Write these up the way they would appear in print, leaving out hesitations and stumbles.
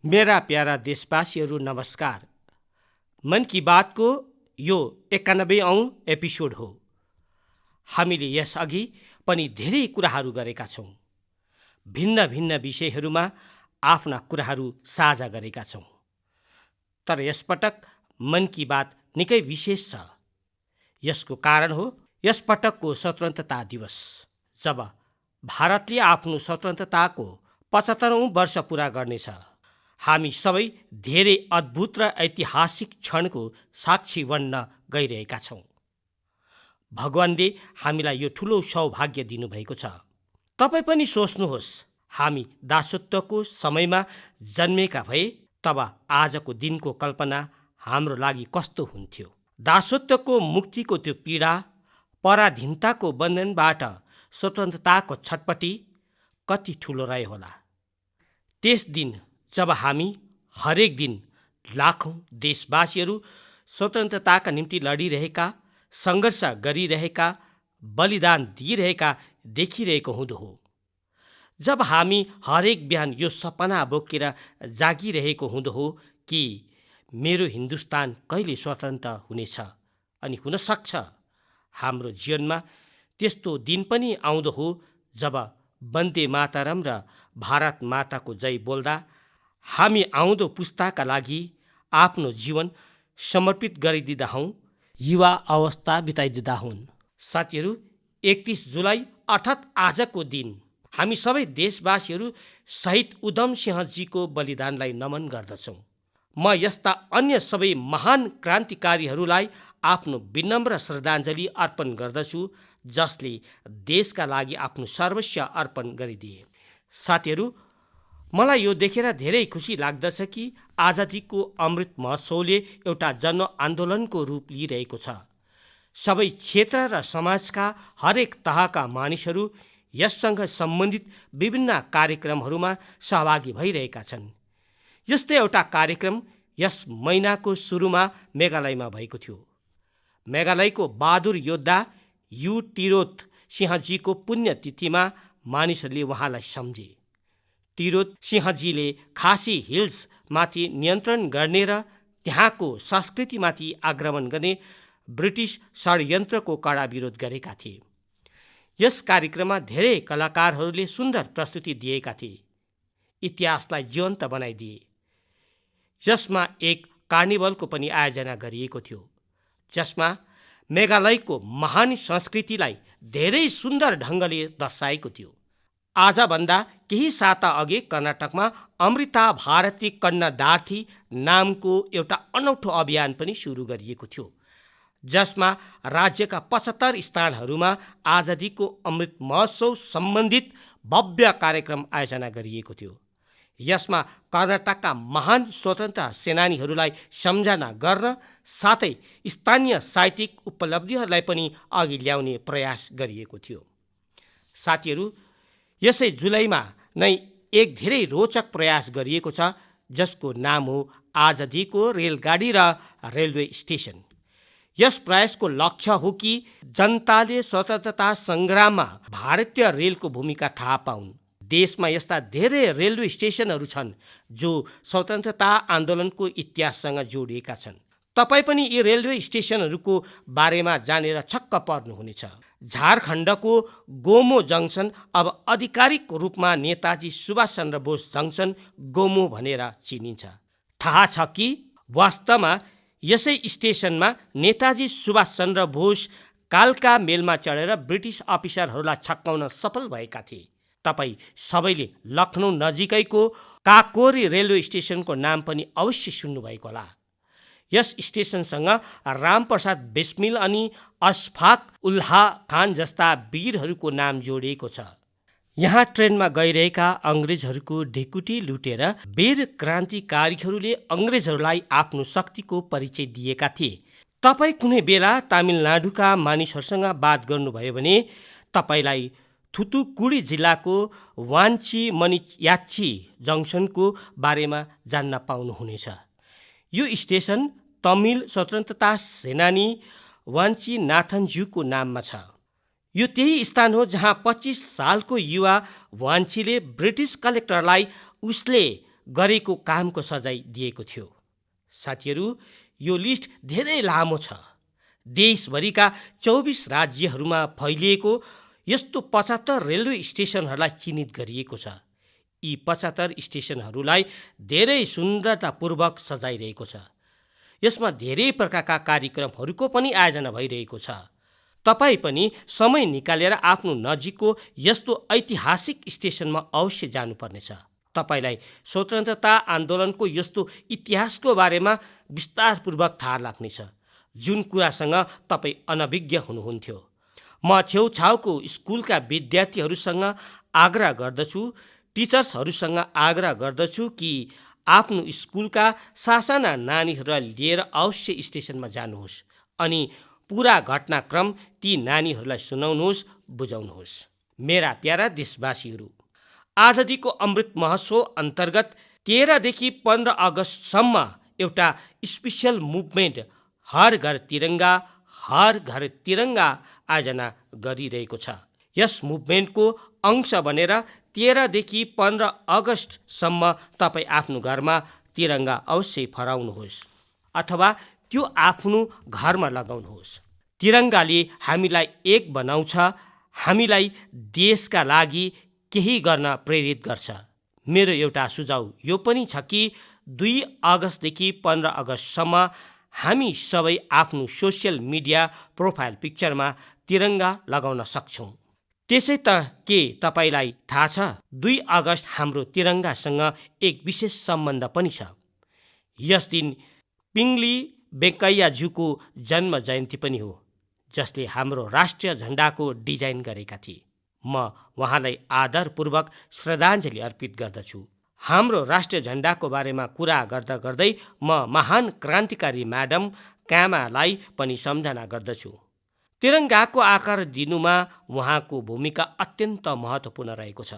मेरा प्यारा देशवासीहरू नमस्कार। मन की बातको यो 91औं एपिसोड हो। हामीले यसअघि पनि धेरै कुराहरू गरेका छौँ। भिन्न भिन्न विषयहरूमा आफ्ना कुराहरू साझा गरेका छौँ। तर यसपटक मन की बात निकै विशेष छ। यसको कारण हो यसपटकको स्वतन्त्रता दिवस, जब भारतले आफ्नो स्वतन्त्रताको 75औं वर्ष पुरा गर्नेछ। हामी सबै धेरै अद्भुत र ऐतिहासिक क्षणको साक्षी बन्न गइरहेका छौँ। भगवानले हामीलाई यो ठुलो सौभाग्य दिनुभएको छ। तपाईँ पनि सोच्नुहोस्, हामी दासत्वको समयमा जन्मेका भए तब आजको दिनको कल्पना हाम्रो लागि कस्तो हुन्थ्यो। दासत्वको मुक्तिको त्यो पीडा, पराधीनताको बन्धनबाट स्वतन्त्रताको छटपटी कति ठुलो रह्यो होला। त्यस दिन जब हामी हरेक दिन लाखौं देशवासीहरू स्वतन्त्रताका निम्ति लडिरहेका, सङ्घर्ष गरिरहेका, बलिदान दिइरहेका देखिरहेको हुँदो हो। जब हामी हरेक बिहान यो सपना बोकेर जागिरहेको हुँदो हो कि मेरो हिन्दुस्तान कहिले स्वतन्त्र हुनेछ, अनि हुन सक्छ हाम्रो जीवनमा त्यस्तो दिन पनि आउँदो हो जब वन्दे मातरम र भारत माताको जय बोल्दा हामी आउँदो पुस्ताका लागि आफ्नो जीवन समर्पित गरिदिँदा हौँ, युवा अवस्था बिताइदिँदा हुन्। साथीहरू, 31 जुलाई अर्थात् आजको दिन हामी सबै देशवासीहरू शहीद उधम सिंहजीको बलिदानलाई नमन गर्दछौँ। म यस्ता अन्य सबै महान क्रान्तिकारीहरूलाई आफ्नो विनम्र श्रद्धाञ्जली अर्पण गर्दछु, जसले देशका लागि आफ्नो सर्वस्व अर्पण गरिदिए। साथीहरू, मलाई यो देखेर धेरै खुसी लाग्दछ कि आजादीको अमृत महोत्सवले एउटा जन आन्दोलनको रूप लिइरहेको छ। सबै क्षेत्र र समाजका हरेक तहका मानिसहरू यससँग सम्बन्धित विभिन्न कार्यक्रमहरूमा सहभागी भइरहेका छन्। यस्तै एउटा कार्यक्रम यस महिनाको सुरुमा मेघालयमा भएको थियो। मेघालयको बहादुर योद्धा यू टिरोत सिंहजीको पुण्यतिथिमा मानिसहरूले उहाँलाई सम्झे। टिरोत सिंहजीले खासी हिल्समाथि नियन्त्रण गर्ने र त्यहाँको संस्कृतिमाथि आक्रमण गर्ने ब्रिटिस षड्यन्त्रको कडा विरोध गरेका थिए। यस कार्यक्रममा धेरै कलाकारहरूले सुन्दर प्रस्तुति दिएका थिए, इतिहासलाई जीवन्त बनाइदिए। यसमा एक कार्निभलको पनि आयोजना गरिएको थियो, जसमा मेघालयको महान संस्कृतिलाई धेरै सुन्दर ढङ्गले दर्शाएको थियो। आजभन्दा केही साता अघि कर्नाटकमा अमृता भारती कन्नडार्थी नामको एउटा अनौठो अभियान पनि सुरु गरिएको थियो, जसमा राज्यका 75 स्थानहरूमा आजादीको अमृत महोत्सव सम्बन्धित भव्य कार्यक्रम आयोजना गरिएको थियो। यसमा कर्नाटकका महान स्वतन्त्रता सेनानीहरूलाई सम्झना गर्न साथै स्थानीय साहित्यिक उपलब्धिहरूलाई पनि अघि ल्याउने प्रयास गरिएको थियो। साथीहरू, यसै जुलाईमा नै एक धेरै रोचक प्रयास गरिएको छ, जसको नाम हो आजादीको रेलगाडी र रेलवे स्टेसन। यस प्रयासको लक्ष्य हो कि जनताले स्वतन्त्रता सङ्ग्राममा भारतीय रेलको भूमिका थाहा पाउन्। देशमा यस्ता धेरै रेलवे स्टेसनहरू छन् जो स्वतन्त्रता आन्दोलनको इतिहाससँग जोडिएका छन्। तपाईँ पनि यी रेलवे स्टेसनहरूको बारेमा जानेर छक्क पर्नुहुनेछ। झारखण्डको गोमो जङ्सन अब आधिकारिक रूपमा नेताजी सुभाष चन्द्र बोस जङ्सन गोमो भनेर चिनिन्छ। थाहा छ कि वास्तवमा यसै स्टेसनमा नेताजी सुभाष चन्द्र बोस कालका मेलमा चढेर ब्रिटिस अफिसरहरूलाई छक्काउन सफल भएका थिए। तपाईँ सबैले लखनऊ नजिकैको काकोरी रेलवे स्टेसनको नाम पनि अवश्य सुन्नुभएको होला। यस स्टेसनसँग रामप्रसाद बिस्मिल अनि अशफाक उल्लाह खान जस्ता वीरहरूको नाम जोडिएको छ। यहाँ ट्रेनमा गइरहेका अङ्ग्रेजहरूको ढिकुटी लुटेर वीर क्रान्तिकारीहरूले अङ्ग्रेजहरूलाई आफ्नो शक्तिको परिचय दिएका थिए। तपाईँ कुनै बेला तमिलनाडुका मानिसहरूसँग बात गर्नुभयो भने तपाईँलाई थुथुकुडी जिल्लाको वान्ची मणियाच्छी जङ्सनको बारेमा जान्न पाउनुहुनेछ। यो स्टेसन तमिल स्वतन्त्रता सेनानी वान्चीनाथनज्यूको नाममा छ। यो त्यही स्थान हो जहाँ 25 सालको युवा वान्चीले ब्रिटिस कलेक्टरलाई उसले गरेको कामको सजाय दिएको थियो। साथीहरू, यो लिस्ट धेरै लामो छ। देशभरिका 24 राज्यहरूमा फैलिएको यस्तो 75 रेलवे स्टेसनहरूलाई चिन्हित गरिएको छ। यी 75 स्टेसनहरूलाई धेरै सुन्दरतापूर्वक सजाइरहेको छ। यसमा धेरै प्रकारका कार्यक्रमहरूको पनि आयोजना भइरहेको छ। तपाईँ पनि समय निकालेर आफ्नो नजिकको यस्तो ऐतिहासिक स्टेसनमा अवश्य जानुपर्नेछ। तपाईँलाई स्वतन्त्रता आन्दोलनको यस्तो इतिहासको बारेमा विस्तारपूर्वक थाहा लाग्नेछ, जुन कुरासँग तपाईँ अनभिज्ञ हुनुहुन्थ्यो। म छेउछाउको स्कुलका विद्यार्थीहरूसँग आग्रह गर्दछु, टिचर्सहरूसँग आग्रह गर्दछु कि आफ्नो स्कुलका सासाना नानीहरूलाई लिएर अवश्य स्टेसनमा जानुहोस् अनि पुरा घटनाक्रम ती नानीहरूलाई सुनाउनुहोस्, बुझाउनुहोस्। मेरा प्यारा देशवासीहरू, आजादीको अमृत महोत्सव अन्तर्गत 13 देखि 15 अगस्तसम्म एउटा स्पेसल मुभमेन्ट हर घर तिरङ्गा आयोजना गरिरहेको छ। यस मुभमेन्टको अंश बनेर 13 देखि 15 अगस्तसम्म तपाईँ आफ्नो घरमा तिरङ्गा अवश्य फहराउनुहोस् अथवा त्यो आफ्नो घरमा लगाउनुहोस्। तिरङ्गाले हामीलाई एक बनाउँछ, हामीलाई देशका लागि केही गर्न प्रेरित गर्छ। मेरो एउटा सुझाव यो पनि छ कि 2 अगस्तदेखि 15 अगस्तसम्म हामी सबै आफ्नो सोसियल मिडिया प्रोफाइल पिक्चरमा तिरङ्गा लगाउन सक्छौँ। त्यसै त के तपाईँलाई थाहा छ 2 अगस्त हाम्रो तिरङ्गासँग एक विशेष सम्बन्ध पनि छ। यस दिन पिङ्गली वेङ्कैयाज्यूको जन्म जयन्ती पनि हो, जसले हाम्रो राष्ट्रिय झन्डाको डिजाइन गरेका थिए। म उहाँलाई आदरपूर्वक श्रद्धाञ्जली अर्पित गर्दछु। हाम्रो राष्ट्रिय झन्डाको बारेमा कुरा गर्दा गर्दै म महान क्रान्तिकारी म्याडम कामालाई पनि सम्झना गर्दछु। तिरङ्गाको आकार दिनुमा उहाँको भूमिका अत्यन्त महत्त्वपूर्ण रहेको छ।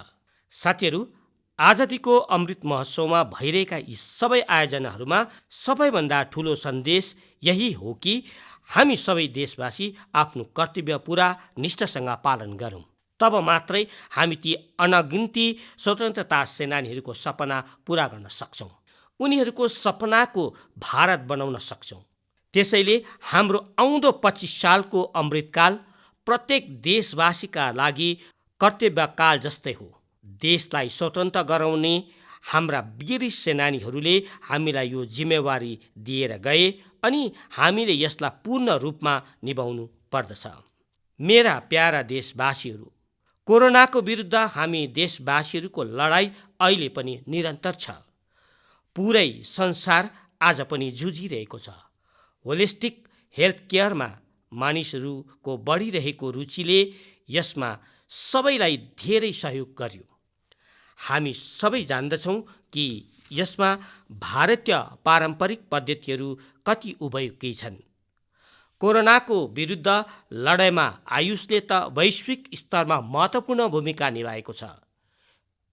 साथीहरू, आजादीको अमृत महोत्सवमा भइरहेका यी सबै आयोजनाहरूमा सबैभन्दा ठुलो सन्देश यही हो कि हामी सबै देशवासी आफ्नो कर्तव्य पुरा निष्ठासँग पालन गरौँ। तब मात्रै हामी ती अनगिन्ती स्वतन्त्रता सेनानीहरूको सपना पुरा गर्न सक्छौँ, उनीहरूको सपनाको भारत बनाउन सक्छौँ। त्यसैले हाम्रो आउँदो 25 सालको अमृतकाल प्रत्येक देशवासीका लागि कर्तव्यकाल जस्तै हो। देशलाई स्वतन्त्र गराउने हाम्रा वीर सेनानीहरूले हामीलाई यो जिम्मेवारी दिएर गए अनि हामीले यसलाई पूर्ण रूपमा निभाउनु पर्दछ। मेरा प्यारा देशवासीहरू, कोरोनाको विरुद्ध हामी देशवासीहरूको लडाईँ अहिले पनि निरन्तर छ। पुरै संसार आज पनि जुझिरहेको छ। होलिस्टिक हेल्थ केयरमा मानिसहरूको बढिरहेको रुचिले यसमा सबैलाई धेरै सहयोग गर्यो। हामी सबै जान्दछौँ कि यसमा भारतीय पारम्परिक पद्धतिहरू कति उपयोगी छन्। कोरोनाको विरुद्ध लडाइँमा आयुषले त वैश्विक स्तरमा महत्त्वपूर्ण भूमिका निभाएको छ।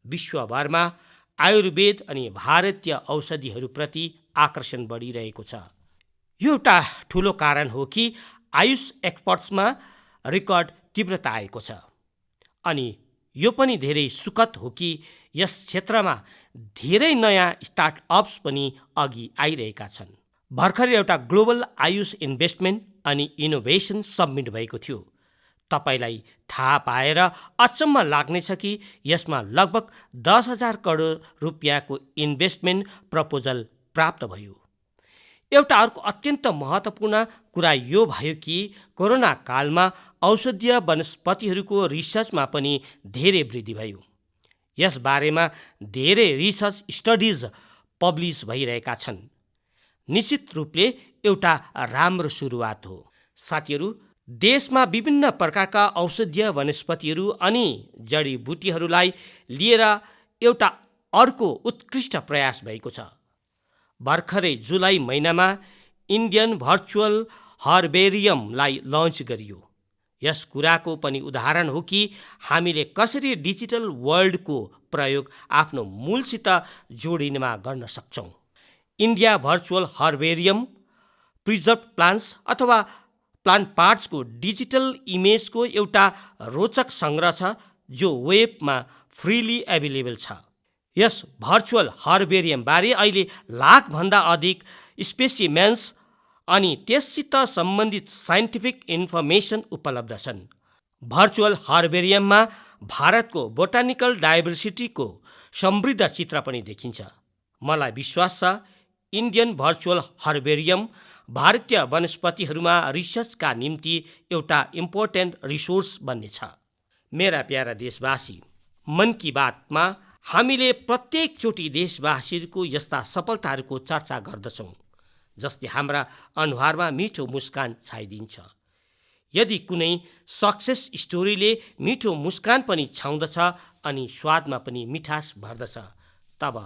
विश्वभरमा आयुर्वेद अनि भारतीय औषधिहरूप्रति आकर्षण बढिरहेको छ। यो एउटा ठुलो कारण हो कि आयुष एक्सपर्ट्समा रेकर्ड तीव्रता आएको छ। अनि यो पनि धेरै सुखद हो कि यस क्षेत्रमा धेरै नयाँ स्टार्टअप्स पनि अघि आइरहेका छन्। भर्खरै एउटा ग्लोबल आयुष इन्भेस्टमेन्ट अनि इनोभेसन सब्मिट भएको थियो। तपाईँलाई थाहा पाएर अचम्म लाग्नेछ कि यसमा लगभग 10,000 करोड रुपियाँको इन्भेस्टमेन्ट प्रपोजल प्राप्त भयो। एउटा अर्को अत्यन्त महत्त्वपूर्ण कुरा यो भयो कि कोरोना कालमा औषधीय वनस्पतिहरूको रिसर्चमा पनि धेरै वृद्धि भयो। यस बारेमा धेरै रिसर्च स्टडिज पब्लिस भइरहेका छन्। निश्चित रूपले एउटा राम्रो सुरुवात हो। साथीहरू, देशमा विभिन्न प्रकारका औषधीय वनस्पतिहरू अनि जडीबुटीहरूलाई लिएर एउटा अर्को उत्कृष्ट प्रयास भएको छ। भर्खरै जुलाई महिनामा इन्डियन भर्चुअल हर्बेरियमलाई लन्च गरियो। यस कुराको पनि उदाहरण हो कि हामीले कसरी डिजिटल वर्ल्डको प्रयोग आफ्नो मूलसित जोडिनमा गर्न सक्छौँ। India virtual herbarium preserve plants अथवा प्लान्ट पार्ट्सको डिजिटल इमेजको एउटा रोचक सङ्ग्रह छ जो वेबमा फ्रिली एभाइलेबल छ। यस भर्चुअल हर्बेरियमबारे अहिले लाखभन्दा अधिक स्पेसिमेन्स अनि त्यससित सम्बन्धित साइन्टिफिक इन्फर्मेसन उपलब्ध छन्। भर्चुअल हर्बेरियममा भारतको बोटानिकल डाइभर्सिटीको समृद्ध चित्र पनि देखिन्छ। मलाई विश्वास छ इन्डियन भर्चुअल हर्बेरियम भारतीय वनस्पतिहरूमा रिसर्चका निम्ति एउटा इम्पोर्टेन्ट रिसोर्स बन्नेछ। मेरा प्यारा देशवासी, मन की बातमा हामीले प्रत्येकचोटि देशवासीहरूको यस्ता सफलताहरूको चर्चा गर्दछौँ जसले हाम्रा अनुहारमा मिठो मुस्कान छाइदिन्छ। यदि कुनै सक्सेस स्टोरीले मिठो मुस्कान पनि छाउँदछ अनि स्वादमा पनि मिठास भर्दछ, तब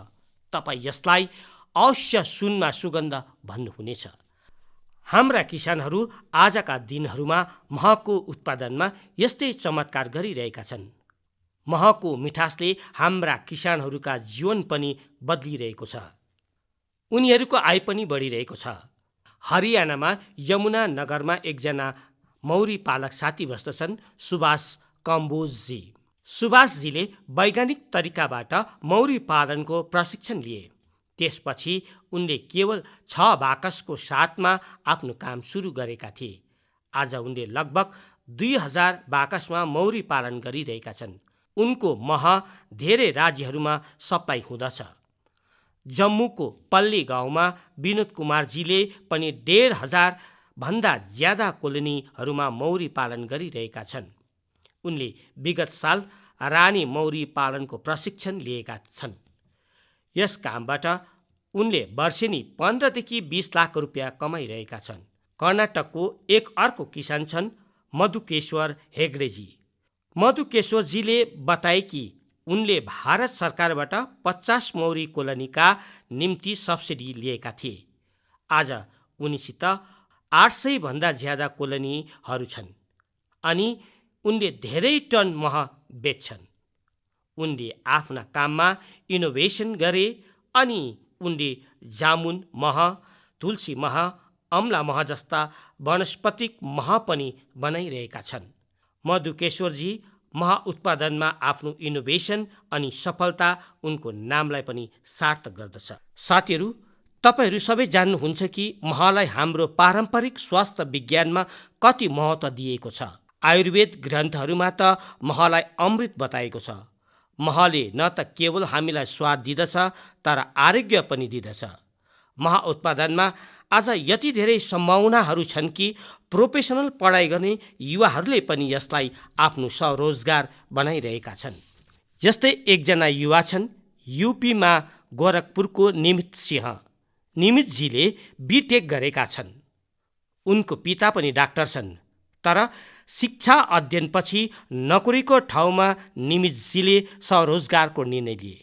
तपाईँ यसलाई अवश्य सुनमा सुगन्ध भन्नुहुनेछ। हाम्रा किसानहरू आजका दिनहरूमा महको उत्पादनमा यस्तै चमत्कार गरिरहेका छन्। महको मिठासले हाम्रा किसानहरूका जीवन पनि बदलिरहेको छ। उनीहरूको आय पनि बढिरहेको छ। हरियाणामा यमुना नगरमा एकजना मौरी पालक साथी बस्दछन्, सुभाष कम्बोजजी। सुभाषजीले वैज्ञानिक तरिकाबाट मौरी पालनको प्रशिक्षण लिए। त्यसपछि उनले केवल 6 बाकसको साथमा आफ्नो काम सुरु गरेका थिए। आज उनले लगभग 2000 बाकसमा मौरी पालन गरिरहेका छन्। उनको मह धेरै राज्यहरूमा सप्लाई हुँदछ। जम्मूको पल्ली गाउँमा विनोद कुमारजीले पनि 1500 भन्दा ज्यादा कोलोनीहरूमा मौरी पालन गरिरहेका छन्। उनले विगत साल रानी मौरी पालनको प्रशिक्षण लिएका छन्। यस कामबाट उनले वर्षेनी 15 देखि 20 लाख रुपियाँ कमाइरहेका छन्। कर्नाटकको एक अर्को किसान छन् मधुकेश्वर हेगडेजी। मधुकेश्वरजीले बताए कि उनले भारत सरकारबाट 50 मौरी कोलोनीका निम्ति सब्सिडी लिएका थिए। आज उनीसित 800 भन्दा ज्यादा कोलोनीहरू छन् अनि उनले धेरै टन मह बेच्छन्। उनले आफ्ना काममा इनोभेसन गरे अनि उनले जामुन मह, तुलसी मह, अम्ला मह जस्ता वनस्पतिक मह पनि बनाइरहेका छन्। मधुकेश्वरजी मह उत्पादनमा आफ्नो इनोभेसन अनि सफलता उनको नामलाई पनि सार्थक गर्दछ। साथीहरू, तपाईहरू सबै जान्नुहुन्छ कि महलाई हाम्रो पारम्परिक स्वास्थ्य विज्ञानमा कति महत्त्व दिएको छ। आयुर्वेद ग्रन्थहरूमा त महलाई अमृत बताएको छ। महले न त केवल हामीलाई स्वाद दिदछ तर आरोग्य पनि दिदछ। मह उत्पादनमा आज यति धेरै सम्भावनाहरू छन् कि प्रोफेसनल पढाइ गर्ने युवाहरूले पनि यसलाई आफ्नो स्वरोजगार बनाइरहेका छन्। यस्तै एकजना युवा छन् युपीमा गोरखपुरको निमित सिंह। निमितजीले बिटेक गरेका छन्। उनको पिता पनि डाक्टर छन्। तर शिक्षा अध्ययनपछि नोकरीको ठाउँमा निमितजीले स्वरोजगारको निर्णय लिए।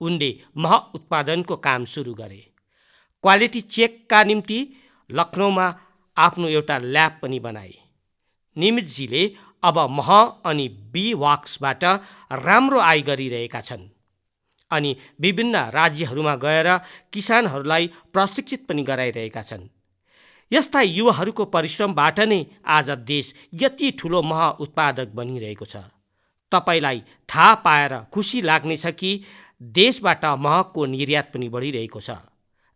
उनले मह उत्पादनको काम सुरु गरे। क्वालिटी चेकका निम्ति लखनऊमा आफ्नो एउटा ल्याब पनि बनाए। निमितजीले अब मह अनि बी वाक्सबाट राम्रो आय गरिरहेका छन् अनि विभिन्न राज्यहरूमा गएर किसानहरूलाई प्रशिक्षित पनि गराइरहेका छन्। यस्ता युवाहरूको परिश्रमबाट नै आज देश यति ठुलो मह उत्पादक बनिरहेको छ। तपाईलाई थाहा पाएर खुसी लाग्नेछ कि देशबाट महको निर्यात पनि बढिरहेको छ।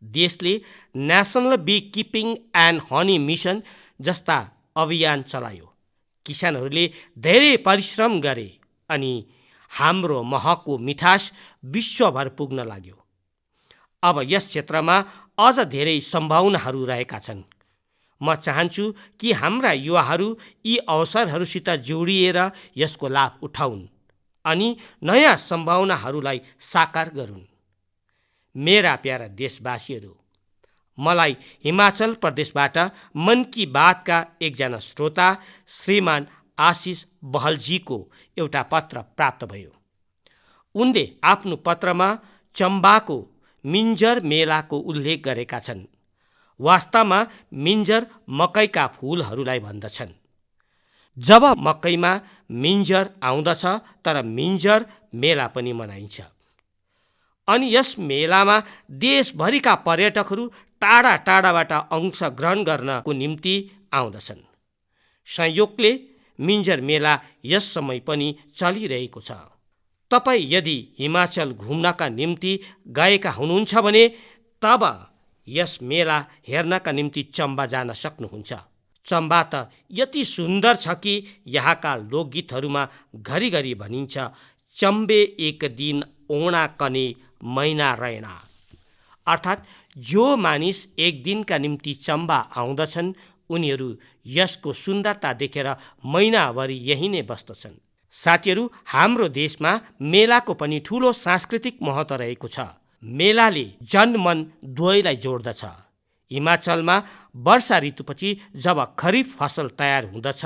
देशले national bee keeping and honey mission जस्ता अभियान चलायो। किसानहरूले धेरै परिश्रम गरे अनि हाम्रो महको मिठास विश्वभर पुग्न लाग्यो। अब यस क्षेत्रमा अझ धेरै सम्भावनाहरू रहेका छन्। म चाहन्छु कि हाम्रा युवाहरू यी अवसरहरूसित जोडिएर यसको लाभ उठाउन् अनि नयाँ सम्भावनाहरूलाई साकार गरून्। मेरा प्यारा देशवासीहरू, मलाई हिमाचल प्रदेशबाट मन की बातका एकजना श्रोता श्रीमान आशिष बहलजीको एउटा पत्र प्राप्त भयो। उनले आफ्नो पत्रमा चम्बाको मिन्जर मेलाको उल्लेख गरेका छन्। वास्तवमा मिन्जर मकैका फूलहरूलाई भन्दछन्। जब मकैमा मिन्जर आउँदछ तर मिन्जर मेला पनि मनाइन्छ अनि यस मेलामा देशभरिका पर्यटकहरू टाढा टाढाबाट अंशग्रहण गर्नको निम्ति आउँदछन्। संयोगले मिन्जर मेला यस समय पनि चलिरहेको छ। तपाईँ यदि हिमाचल घुम्नका निम्ति गएका हुनुहुन्छ भने तब यस मेला हेर्नका निम्ति चम्बा जान सक्नुहुन्छ। चम्बा त यति सुन्दर छ कि यहाँका लोकगीतहरूमा घरिघरि भनिन्छ, चम्बे एक दिन ओणा कने मैना रैना। अर्थात् जो मानिस एक दिनका निम्ति चम्बा आउँदछन् उनीहरू यसको सुन्दरता देखेर महिनाभरि यही नै बस्दछन्। साथीहरू, हाम्रो देशमा मेलाको पनि ठुलो सांस्कृतिक महत्त्व रहेको छ। मेलाले जन मन दुवैलाई जोड्दछ। हिमाचलमा वर्षा ऋतुपछि जब खरिफ फसल तयार हुँदछ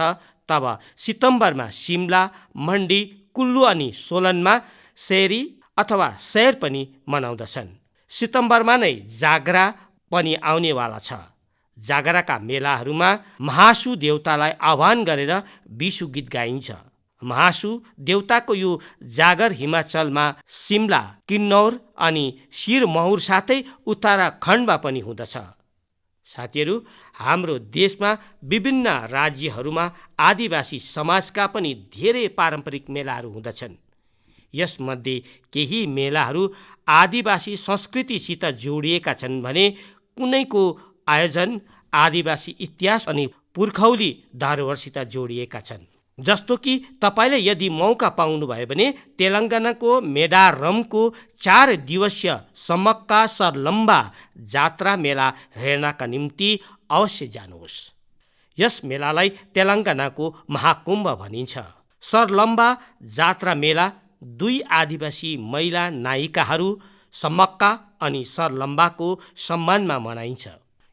तब सितम्बरमा सिमला, मन्डी, कुल्लु अनि सोलनमा सेरी अथवा सैर पनि मनाउँदछन्। सितम्बरमा नै जागरा पनि आउनेवाला छ। जागराका मेलाहरूमा महासु देवतालाई आह्वान गरेर बिसु गीत गाइन्छ। महासु देवताको यो जागर हिमाचलमा सिमला, किन्नौर अनि सिरमौर साथै उत्तराखण्डमा पनि हुँदछ। साथीहरू, हाम्रो देशमा विभिन्न राज्यहरूमा आदिवासी समाजका पनि धेरै पारम्परिक मेलाहरू हुँदछन्। यसमध्ये केही मेलाहरू आदिवासी संस्कृतिसित जोडिएका छन् भने कुनैको आयोजन आदिवासी इतिहास अनि पुर्खौली धरोहरसित जोडिएका छन्। जस्तो कि तपाईँले यदि मौका पाउनुभयो भने तेलङ्गानाको मेडारमको 4 दिवसीय समक्का सरलम्बा जात्रा मेला हेर्नका निम्ति अवश्य जानुहोस्। यस मेलालाई तेलङ्गानाको महाकुम्भ भनिन्छ। सरलम्बा जात्रा मेला 2 आदिवासी महिला नायिकाहरू समक्का अनि सरलम्बाको सम्मानमा मनाइन्छ।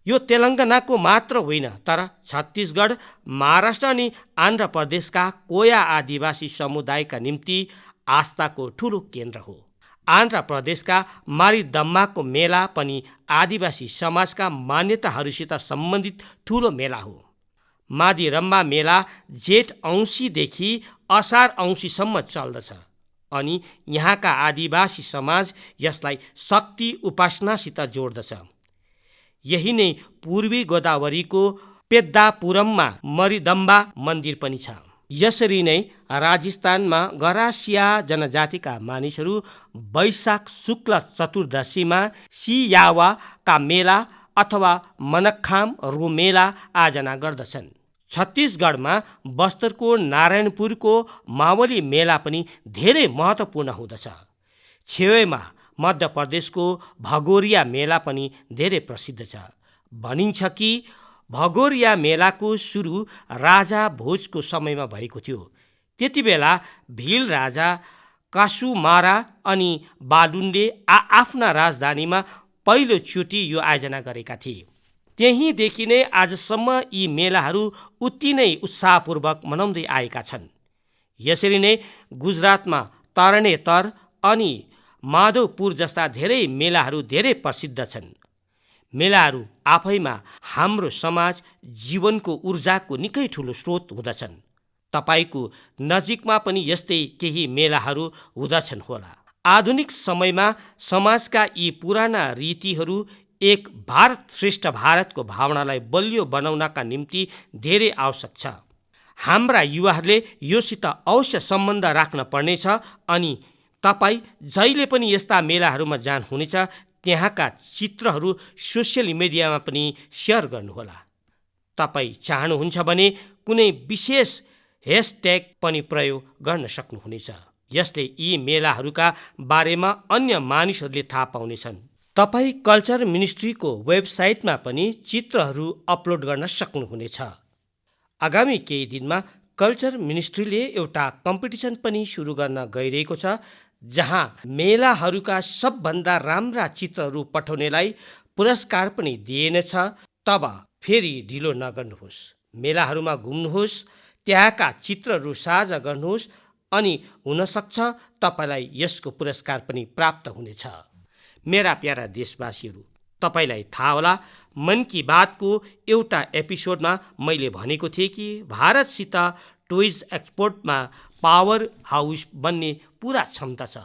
यो तेलङ्गानाको मात्र होइन तर छत्तिसगढ, महाराष्ट्र अनि आन्ध्र प्रदेशका कोया आदिवासी समुदायका निम्ति आस्थाको ठुलो केन्द्र हो। आन्ध्र प्रदेशका मारिदम्माको मेला पनि आदिवासी समाजका मान्यताहरूसित सम्बन्धित ठुलो मेला हो। मादिरम्मा मेला जेठ औँसीदेखि असार औँसीसम्म चल्दछ अनि यहाँका आदिवासी समाज यसलाई शक्ति उपासनासित जोड्दछ। यही नै पूर्वी गोदावरीको पेद्दापुरममा मरिदम्बा मन्दिर पनि छ। यसरी नै राजस्थानमा गरासिया जनजातिका मानिसहरू वैशाख शुक्ल चतुर्दशीमा सियावाका मेला अथवा मनक्खाम रो मेला आयोजना गर्दछन्। छत्तिसगढमा बस्तरको नारायणपुरको मावली मेला पनि धेरै महत्त्वपूर्ण हुँदछ। छेउमा मध्य प्रदेशको भगोरिया मेला पनि धेरै प्रसिद्ध छ। भनिन्छ कि भगोरिया मेलाको सुरु राजा भोजको समयमा भएको थियो। त्यति बेला भिल राजा कासुमारा अनि बालुनले आफ्ना राजधानीमा पहिलोचोटि यो आयोजना गरेका थिए। त्यहीँदेखि नै आजसम्म यी मेलाहरू उति नै उत्साहपूर्वक मनाउँदै आएका छन्। यसरी नै गुजरातमा तरणेतर अनि माधवपुर जस्ता धेरै मेलाहरू धेरै प्रसिद्ध छन्। मेलाहरू आफैमा हाम्रो समाज जीवनको ऊर्जाको निकै ठुलो स्रोत हुँदछन्। तपाईँको नजिकमा पनि यस्तै केही मेलाहरू हुँदछन् होला। आधुनिक समयमा समाजका यी पुराना रीतिहरू एक भारत श्रेष्ठ भारतको भावनालाई बलियो बनाउनका निम्ति धेरै आवश्यक छ। हाम्रा युवाहरूले योसित अवश्य सम्बन्ध राख्न पर्नेछ अनि तपाईँ जहिले पनि यस्ता मेलाहरूमा जानुहुनेछ त्यहाँका चित्रहरू सोसियल मिडियामा पनि सेयर गर्नुहोला। तपाईँ चाहनुहुन्छ भने कुनै विशेष ह्यासट्याग पनि प्रयोग गर्न सक्नुहुनेछ। यसले यी मेलाहरूका बारेमा अन्य मानिसहरूले थाहा पाउनेछन्। तपाईँ कल्चर मिनिस्ट्रीको वेबसाइटमा पनि चित्रहरू अपलोड गर्न सक्नुहुनेछ। आगामी केही दिनमा कल्चर मिनिस्ट्रीले एउटा कम्पिटिसन पनि सुरु गर्न गइरहेको छ जहाँ मेलाहरूका सबभन्दा राम्रा चित्रहरू पठाउनेलाई पुरस्कार पनि दिइनेछ। तब फेरि ढिलो नगर्नुहोस्, मेलाहरूमा घुम्नुहोस्, त्यहाँका चित्रहरू साझा गर्नुहोस् अनि हुनसक्छ तपाईँलाई यसको पुरस्कार पनि प्राप्त हुनेछ। मेरा प्यारा देशवासीहरू, तपाईँलाई थाहा होला मन की बातको एउटा एपिसोडमा मैले भनेको थिएँ कि भारतसित टोइज एक्सपोर्टमा पावर हाउस बन्ने पुरा क्षमता छ।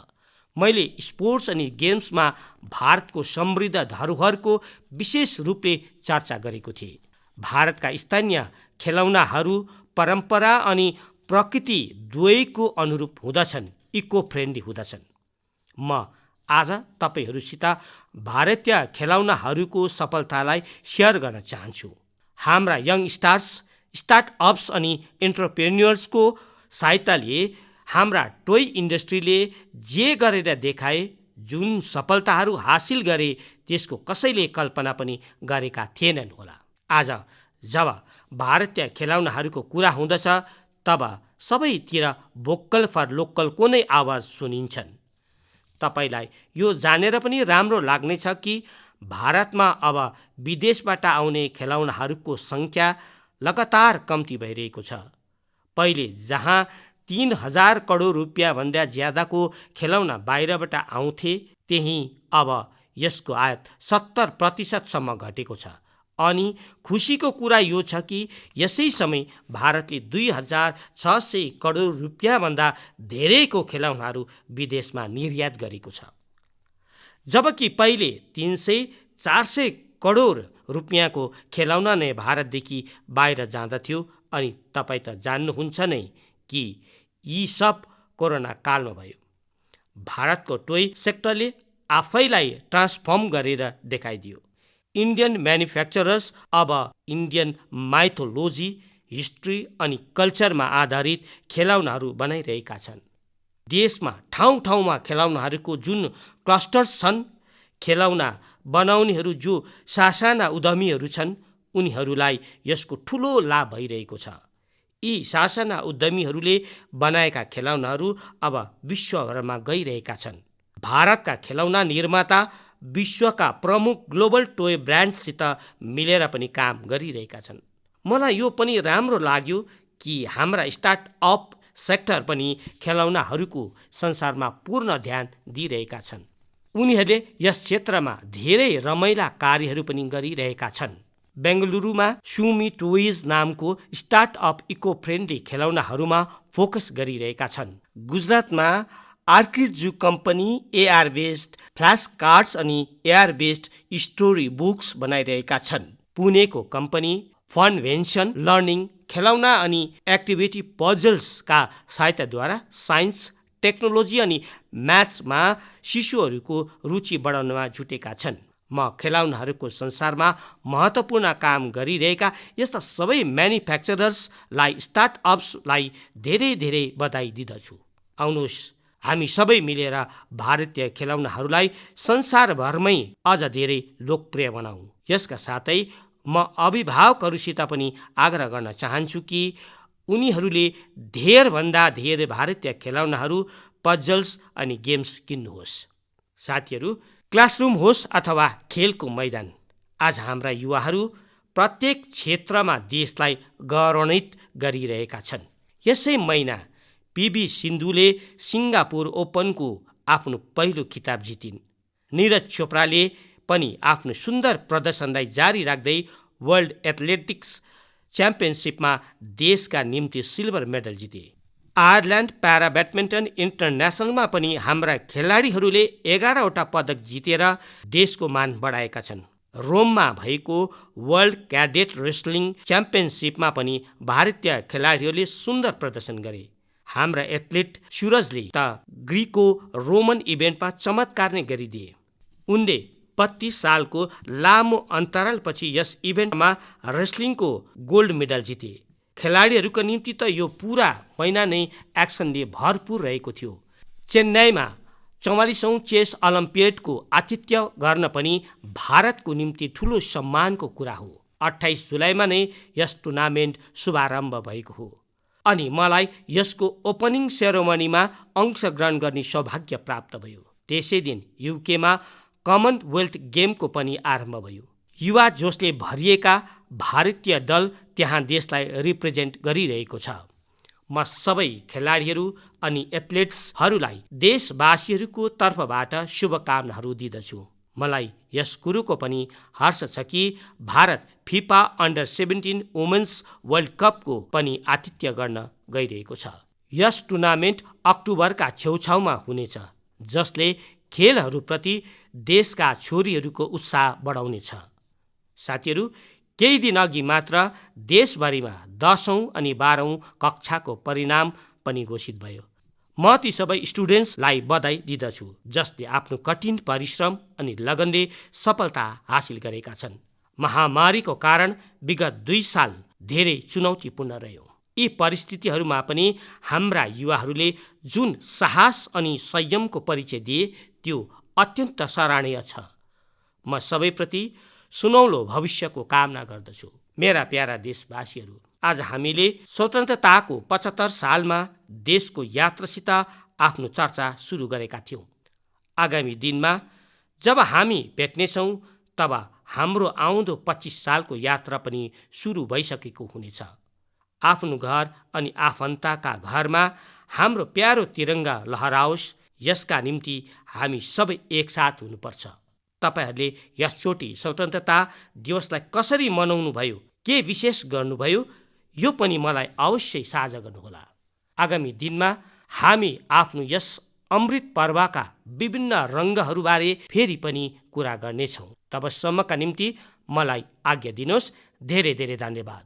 मैले स्पोर्ट्स अनि गेम्समा भारतको समृद्ध धरोहरको विशेष रूपले चर्चा गरेको थिएँ। भारतका स्थानीय खेलौनाहरू परम्परा अनि प्रकृति दुवैको अनुरूप हुँदछन्। इको फ्रेन्डली हुँदछन्। म आज तपाईहरूसित भारतीय खेलौनाहरूको सफलतालाई सेयर गर्न चाहन्छु। हाम्रा यङ स्टार्स, स्टार्टअप्स अनि एन्टरप्रेन्योर्सको सहायताले हाम्रा टोय इन्डस्ट्रीले जे गरेर देखाए, जुन सफलताहरू हासिल गरे त्यसको कसैले कल्पना पनि गरेका थिएनन् होला। आज जब भारतीय खेलौनाहरूको कुरा हुँदछ तब सबैतिर भोकल फर लोकलको नै आवाज सुनिन्छन्। तपाईलाई यो जानेर पनि राम्रो लाग्नेछ कि भारतमा अब विदेशबाट आउने खेलौनाहरूको सङ्ख्या लगातार कम्ती भइरहेको छ। पहिले जहाँ 3000 करोड रुपियाँभन्दा ज्यादाको खेलौना बाहिरबाट आउँथे, त्यही अब यसको आयात 70% घटेको छ। अनि खुसीको कुरा यो छ कि यसै समय भारतले 2600 करोड रुपियाँभन्दा धेरैको खेलौनाहरू विदेशमा निर्यात गरेको छ। जबकि पहिले 300-400 करोड रुपियाँको खेलौना नै भारतदेखि बाहिर जाँदथ्यो। अनि तपाईँ त जान्नुहुन्छ नै कि यी सब कोरोना कालमा भयो। भारतको टोय सेक्टरले आफैलाई ट्रान्सफर्म गरेर देखाइदियो। इन्डियन म्यानुफ्याक्चरर्स अब इन्डियन माइथोलोजी, हिस्ट्री अनि कल्चरमा आधारित खेलौनाहरू बनाइरहेका छन्। देशमा ठाउँ ठाउँमा खेलौनाहरूको जुन क्लस्टर्स छन्, खेलौना बनाउनेहरू जो सासाना उद्यमीहरू छन्, उनीहरूलाई यसको ठुलो लाभ भइरहेको छ। यी सासाना उद्यमीहरूले बनाएका खेलौनाहरू अब विश्वभरमा गइरहेका छन्। भारतका खेलौना निर्माता विश्वका प्रमुख ग्लोबल टोय ब्रान्ड्ससित मिलेर पनि काम गरिरहेका छन्। मलाई यो पनि राम्रो लाग्यो कि हाम्रा स्टार्टअप सेक्टर पनि खेलौनाहरूको संसारमा पूर्ण ध्यान दिइरहेका छन्। उनीहरूले यस क्षेत्रमा धेरै रमाइला कार्यहरू पनि गरिरहेका छन्। बेङ्गलुरुमा सुमी टोइज नामको स्टार्टअप इको फ्रेन्डली खेलौनाहरूमा फोकस गरिरहेका छन्। गुजरातमा आर्किड्जु company AR based flash cards अनि एआर बेस्ड स्टोरी बुक्स बनाइरहेका छन्। पुणेको कम्पनी फनभेन्सन लर्निङ खेलौना अनि एक्टिभिटी पजल्सका सहायताद्वारा साइन्स, टेक्नोलोजी अनि म्याथ्समा शिशुहरूको रुचि बढाउनमा जुटेका छन्। म खेलौनाहरूको संसारमा महत्त्वपूर्ण काम गरिरहेका यस्ता सबै म्यानुफ्याक्चरर्सलाई, स्टार्टअप्सलाई धेरै धेरै बधाई दिदछु। आउनुहोस् हामी सबै मिलेर भारतीय खेलौनाहरूलाई संसारभरमै अझ धेरै लोकप्रिय बनाऊ। यसका साथै म अभिभावकहरूसित पनि आग्रह गर्न चाहन्छु कि उनीहरूले धेरभन्दा धेर भारतीय खेलौनाहरू, पजल्स अनि गेम्स किन्नुहोस्। साथीहरू, क्लासरुम होस् अथवा खेलको मैदान, आज हाम्रा युवाहरू प्रत्येक क्षेत्रमा देशलाई गौरवान्वित गरिरहेका छन्। यसै महिना पीभी सिन्धुले सिङ्गापुर ओपनको आफ्नो पहिलो खिताब जितिन्। नीरज चोपडाले पनि आफ्नो सुन्दर प्रदर्शनलाई जारी राख्दै वर्ल्ड एथलेटिक्स च्याम्पियनसिपमा देशका निम्ति सिल्भर मेडल जिते। आयरल्यान्ड प्यारा ब्याडमिन्टन इन्टरनेसनलमा पनि हाम्रा खेलाडीहरूले 11वटा पदक जितेर देशको मान बढाएका छन्। रोममा भएको वर्ल्ड क्याडेट रेस्लिङ च्याम्पियनसिपमा पनि भारतीय खेलाडीहरूले सुन्दर प्रदर्शन गरे। हाम्रा एथलिट सुरजले त ग्रीको रोमन इभेन्टमा चमत्कार नै गरिदिए। उनले 32 सालको लामो अन्तरालपछि यस इभेन्टमा रेस्लिङको गोल्ड मेडल जिते। खेलाडीहरूको निम्ति त यो पुरा महिना नै एक्सनले भरपुर रहेको थियो। चेन्नईमा 44औं चेस ओलम्पियाडको आतिथ्य गर्न पनि भारतको निम्ति ठुलो सम्मानको कुरा हो। 28 जुलाईमा नै यस टुर्नामेन्ट शुभारम्भ भएको हो अनि मलाई यसको ओपनिङ सेरोमनीमा अंशग्रहण गर्ने सौभाग्य प्राप्त भयो। त्यसै दिन युकेमा कमनवेल्थ गेमको पनि आरम्भ भयो। युवा जोशले भरिएका भारतीय दल त्यहाँ देशलाई रिप्रेजेन्ट गरिरहेको छ। म सबै खेलाडीहरू अनि एथलेट्सहरूलाई देशवासीहरूको तर्फबाट शुभकामनाहरू दिदछु। मलाई यस कुरोको पनि हर्ष छ कि Bharat FIFA under 17 women's world कपको पनि आतिथ्य गर्न गइरहेको छ। यस टुर्नामेन्ट अक्टोबरका छेउछाउमा हुनेछ, जसले खेलहरूप्रति देशका छोरीहरूको उत्साह बढाउनेछ। साथीहरू, केही दिन अघि मात्र देशभरिमा 10औं अनि 12औं कक्षाको परिणाम पनि घोषित भयो। म ती सबै स्टुडेन्ट्सलाई बधाई दिदछु जसले आफ्नो कठिन परिश्रम अनि लगनले सफलता हासिल गरेका छन्। महामारीको कारण विगत 2 साल धेरै चुनौतीपूर्ण रह्यो। यी परिस्थितिहरूमा पनि हाम्रा युवाहरूले जुन साहस अनि संयमको परिचय दिए त्यो अत्यन्त सराहनीय छ। म सबैप्रति सुनौलो भविष्यको कामना गर्दछु। मेरा प्यारा देशवासीहरू, आज हामीले स्वतन्त्रताको 75 सालमा देशको यात्रासित आफ्नो चर्चा सुरु गरेका थियौँ। आगामी दिनमा जब हामी भेट्नेछौँ तब हाम्रो आउँदो 25 सालको यात्रा पनि सुरु भइसकेको हुनेछ। आफ्नो घर अनि आफन्तका घरमा हाम्रो प्यारो तिरङ्गा लहराओस्, यसका निम्ति हामी सबै एकसाथ हुनुपर्छ। तपाईहरूले यसचोटि स्वतन्त्रता दिवसलाई कसरी मनाउनु भयो, के विशेष गर्नुभयो, यो पनि मलाई अवश्य साझा गर्नुहोला। आगामी दिनमा हामी आफ्नो यस अमृत पर्वका विभिन्न रङ्गहरूबारे फेरि पनि कुरा गर्नेछौँ। तबसम्मका निम्ति मलाई आज्ञा दिनुहोस्। धेरै धेरै धन्यवाद।